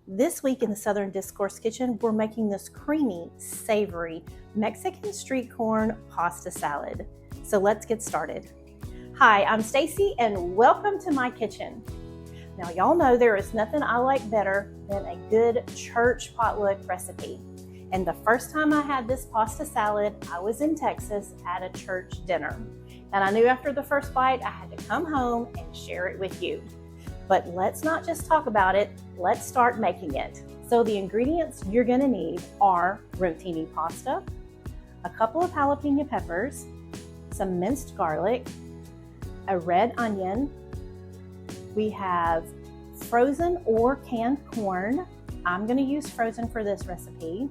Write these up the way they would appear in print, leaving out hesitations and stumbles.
This week in the Southern Discourse Kitchen, we're making this creamy, savory Mexican street corn pasta salad. So let's get started. Hi, I'm Stacy and welcome to my kitchen. Now y'all know there is nothing I like better than a good church potluck recipe. And the first time I had this pasta salad, I was in Texas at a church dinner. And I knew after the first bite, I had to come home and share it with you. But let's not just talk about it, let's start making it. So the ingredients you're gonna need are rotini pasta, a couple of jalapeno peppers, some minced garlic, a red onion. We have frozen or canned corn. I'm gonna use frozen for this recipe.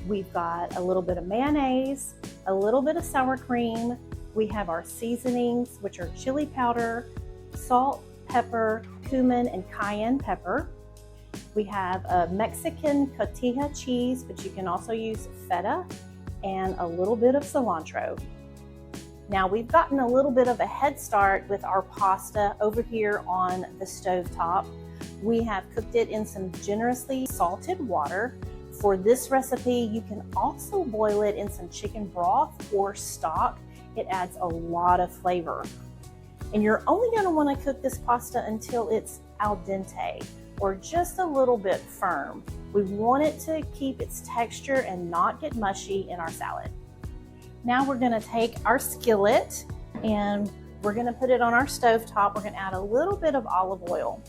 We've got a little bit of mayonnaise, a little bit of sour cream. We have our seasonings, which are chili powder, salt, pepper, cumin, and cayenne pepper. We have a Mexican Cotija cheese, but you can also use feta, and a little bit of cilantro. Now we've gotten a little bit of a head start with our pasta over here on the stove top. We have cooked it in some generously salted water. For this recipe, you can also boil it in some chicken broth or stock. It adds a lot of flavor. And you're only going to want to cook this pasta until it's al dente or just a little bit firm. We want it to keep its texture and not get mushy in our salad. Now we're going to take our skillet and we're going to put it on our stove top. We're going to add a little bit of olive oil.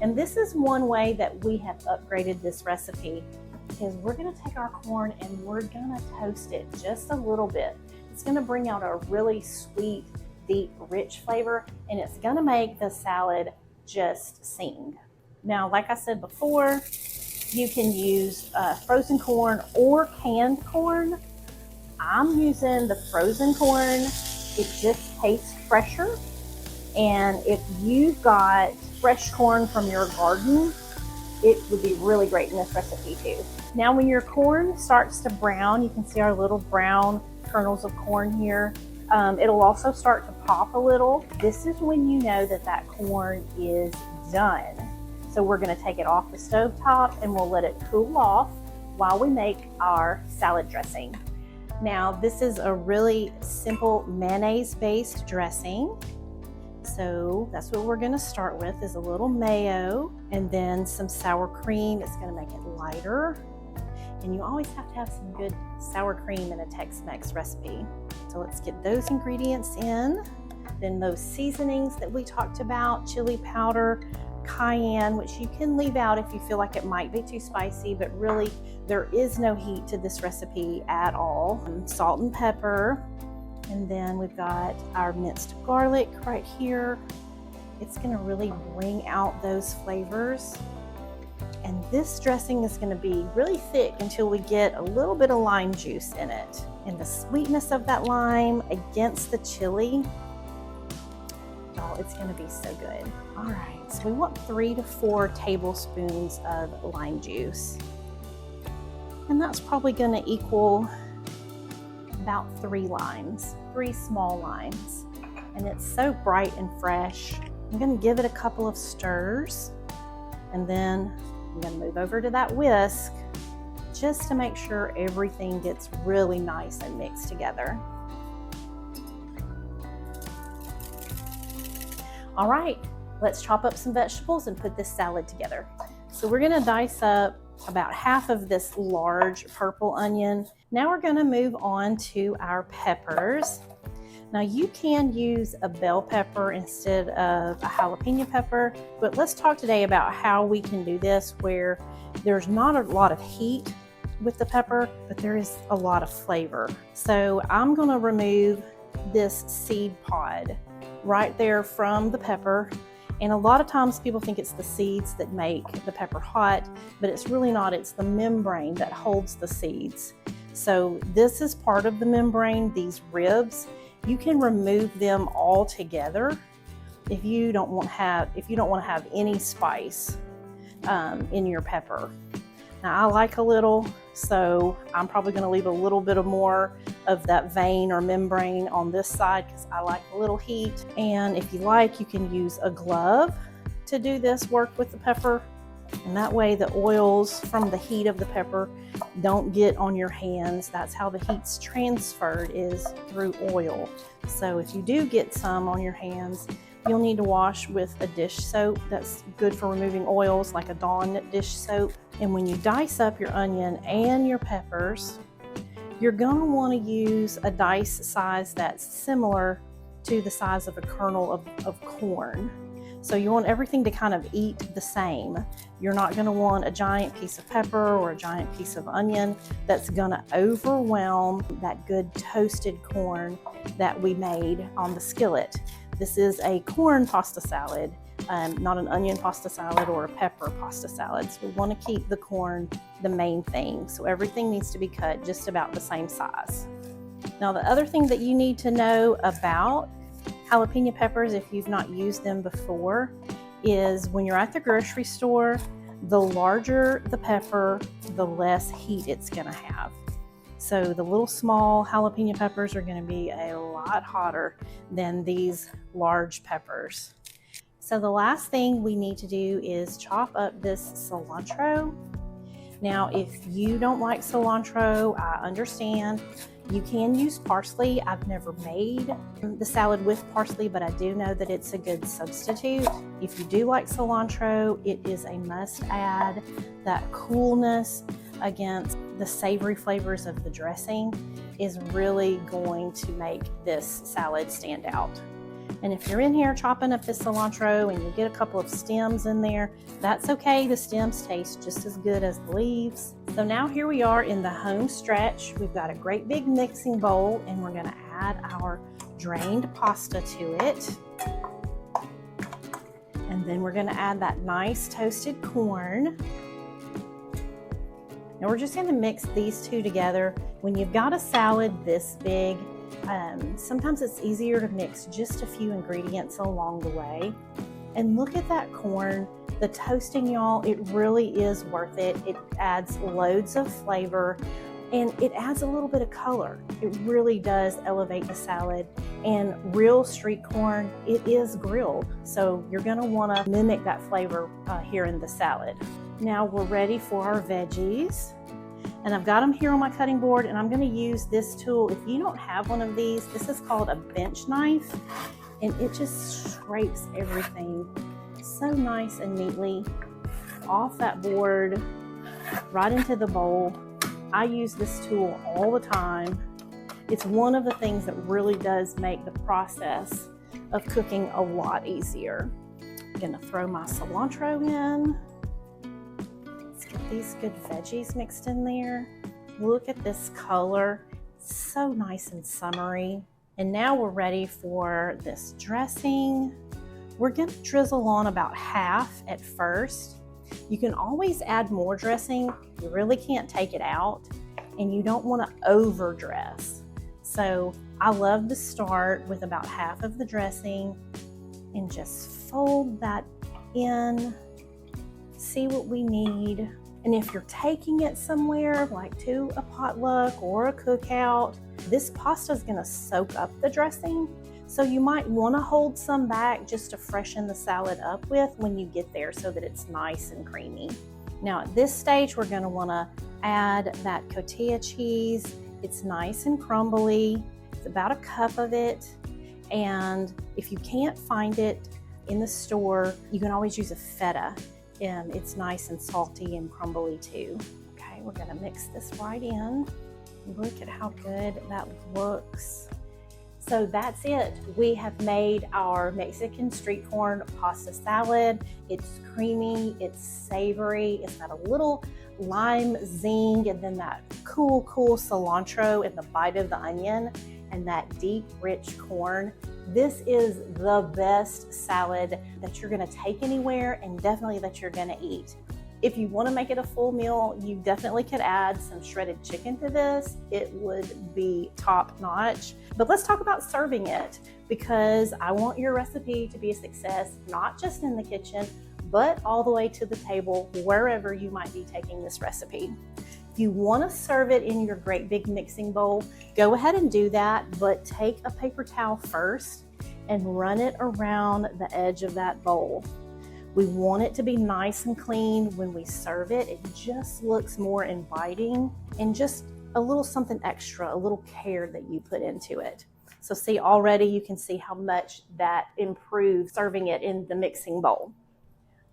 And this is one way that we have upgraded this recipe, because we're going to take our corn and we're going to toast it just a little bit. It's going to bring out a really sweet, deep, rich flavor, and it's gonna make the salad just sing. Now, like I said before, you can use frozen corn or canned corn. I'm using the frozen corn. It just tastes fresher. And if you've got fresh corn from your garden, it would be really great in this recipe too. Now, when your corn starts to brown, you can see our little brown kernels of corn here. It'll also start to pop a little. This is when you know that that corn is done. So we're going to take it off the stove top and we'll let it cool off while we make our salad dressing. Now, this is a really simple mayonnaise-based dressing. So that's what we're going to start with, is a little mayo and then some sour cream. It's going to make it lighter. And you always have to have some good sour cream in a Tex-Mex recipe. So let's get those ingredients in. Then those seasonings that we talked about, chili powder, cayenne, which you can leave out if you feel like it might be too spicy, but really there is no heat to this recipe at all. Salt and pepper. And then we've got our minced garlic right here. It's gonna really bring out those flavors. And this dressing is going to be really thick until we get a little bit of lime juice in it. And the sweetness of that lime against the chili, oh, it's going to be so good. All right, so we want 3 to 4 tablespoons of lime juice. And that's probably going to equal about 3 limes, 3 small limes. And it's so bright and fresh. I'm going to give it a couple of stirs, and then I'm going to move over to that whisk just to make sure everything gets really nice and mixed together. All right, let's chop up some vegetables and put this salad together. So we're going to dice up about half of this large purple onion. Now we're going to move on to our peppers. Now you can use a bell pepper instead of a jalapeno pepper, but let's talk today about how we can do this where there's not a lot of heat with the pepper, but there is a lot of flavor. So I'm gonna remove this seed pod right there from the pepper. And a lot of times people think it's the seeds that make the pepper hot, but it's really not. It's the membrane that holds the seeds. So this is part of the membrane, these ribs. You can remove them all together if you don't want to have any spice in your pepper. Now I like a little, so I'm probably going to leave a little bit of more of that vein or membrane on this side because I like a little heat. And if you like, you can use a glove to do this work with the pepper. And that way the oils from the heat of the pepper don't get on your hands. That's how the heat's transferred, is through oil. So if you do get some on your hands, you'll need to wash with a dish soap that's good for removing oils, like a Dawn dish soap. And when you dice up your onion and your peppers, you're gonna wanna use a dice size that's similar to the size of a kernel of corn. So you want everything to kind of eat the same. You're not gonna want a giant piece of pepper or a giant piece of onion that's gonna overwhelm that good toasted corn that we made on the skillet. This is a corn pasta salad, not an onion pasta salad or a pepper pasta salad. So we wanna keep the corn the main thing. So everything needs to be cut just about the same size. Now the other thing that you need to know about jalapeno peppers, if you've not used them before, is when you're at the grocery store, the larger the pepper, the less heat it's gonna have. So the little small jalapeno peppers are gonna be a lot hotter than these large peppers. So the last thing we need to do is chop up this cilantro. Now, if you don't like cilantro, I understand. You can use parsley. I've never made the salad with parsley, but I do know that it's a good substitute. If you do like cilantro, it is a must add. That coolness against the savory flavors of the dressing is really going to make this salad stand out. And if you're in here chopping up this cilantro and you get a couple of stems in there, that's okay. The stems taste just as good as the leaves. So now here we are in the home stretch. We've got a great big mixing bowl and we're gonna add our drained pasta to it. And then we're gonna add that nice toasted corn. Now we're just gonna mix these two together. When you've got a salad this big, sometimes it's easier to mix just a few ingredients along the way. And look at that corn, the toasting, y'all, it really is worth it. It adds loads of flavor and it adds a little bit of color. It really does elevate the salad. And real street corn, it is grilled. So you're gonna wanna mimic that flavor here in the salad. Now we're ready for our veggies. And I've got them here on my cutting board and I'm gonna use this tool. If you don't have one of these, this is called a bench knife and it just scrapes everything so nice and neatly off that board, right into the bowl. I use this tool all the time. It's one of the things that really does make the process of cooking a lot easier. I'm gonna throw my cilantro in. Get these good veggies mixed in there. Look at this color, it's so nice and summery. And now we're ready for this dressing. We're gonna drizzle on about half at first. You can always add more dressing. You really can't take it out and you don't wanna overdress. So I love to start with about half of the dressing and just fold that in, see what we need. And if you're taking it somewhere, like to a potluck or a cookout, this pasta is gonna soak up the dressing. So you might wanna hold some back just to freshen the salad up with when you get there so that it's nice and creamy. Now at this stage, we're gonna wanna add that Cotija cheese. It's nice and crumbly. It's about a cup of it. And if you can't find it in the store, you can always use a feta. It's nice and salty and crumbly too. Okay, we're gonna mix this right in. Look at how good that looks. So that's it. We have made our Mexican street corn pasta salad. It's creamy, it's savory, it's got a little lime zing, and then that cool cilantro and the bite of the onion and that deep, rich corn. This is the best salad that you're gonna take anywhere and definitely that you're gonna eat. If you wanna make it a full meal, you definitely could add some shredded chicken to this. It would be top notch. But let's talk about serving it, because I want your recipe to be a success, not just in the kitchen, but all the way to the table, wherever you might be taking this recipe. If you want to serve it in your great big mixing bowl, go ahead and do that, but take a paper towel first and run it around the edge of that bowl. We want it to be nice and clean when we serve it. It just looks more inviting, and just a little something extra, a little care that you put into it. So see, already you can see how much that improves serving it in the mixing bowl.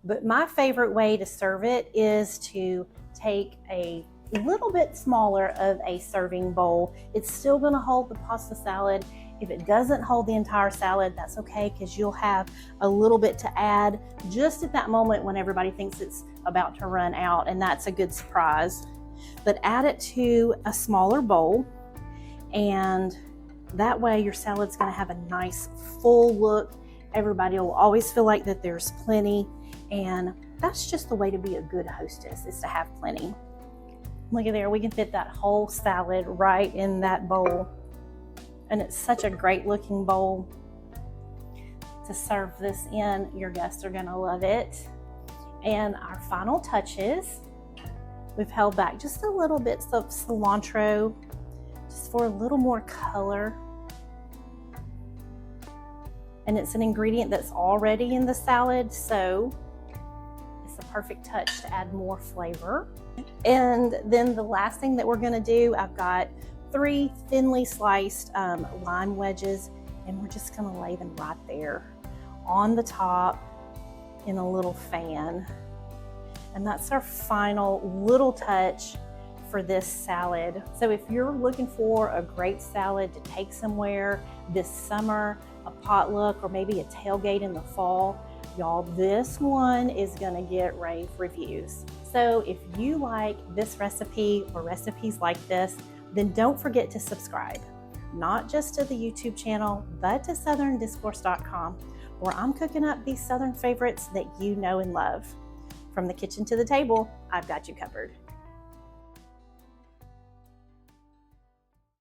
But my favorite way to serve it is to take a little bit smaller of a serving bowl. It's still going to hold the pasta salad. If it doesn't hold the entire salad, that's okay, because you'll have a little bit to add just at that moment when everybody thinks it's about to run out, and that's a good surprise. But add it to a smaller bowl, and that way your salad's going to have a nice full look. Everybody will always feel like that there's plenty, and that's just the way to be a good hostess, is to have plenty. Look at there, we can fit that whole salad right in that bowl. And it's such a great looking bowl to serve this in. Your guests are gonna love it. And our final touches, we've held back just a little bit of cilantro, just for a little more color. And it's an ingredient that's already in the salad, so it's the perfect touch to add more flavor. And then the last thing that we're gonna do, I've got 3 thinly sliced lime wedges, and we're just gonna lay them right there on the top in a little fan. And that's our final little touch for this salad. So if you're looking for a great salad to take somewhere this summer, a potluck, or maybe a tailgate in the fall, y'all, this one is gonna get rave reviews. So if you like this recipe or recipes like this, then don't forget to subscribe, not just to the YouTube channel, but to southerndiscourse.com, where I'm cooking up these Southern favorites that you know and love. From the kitchen to the table, I've got you covered.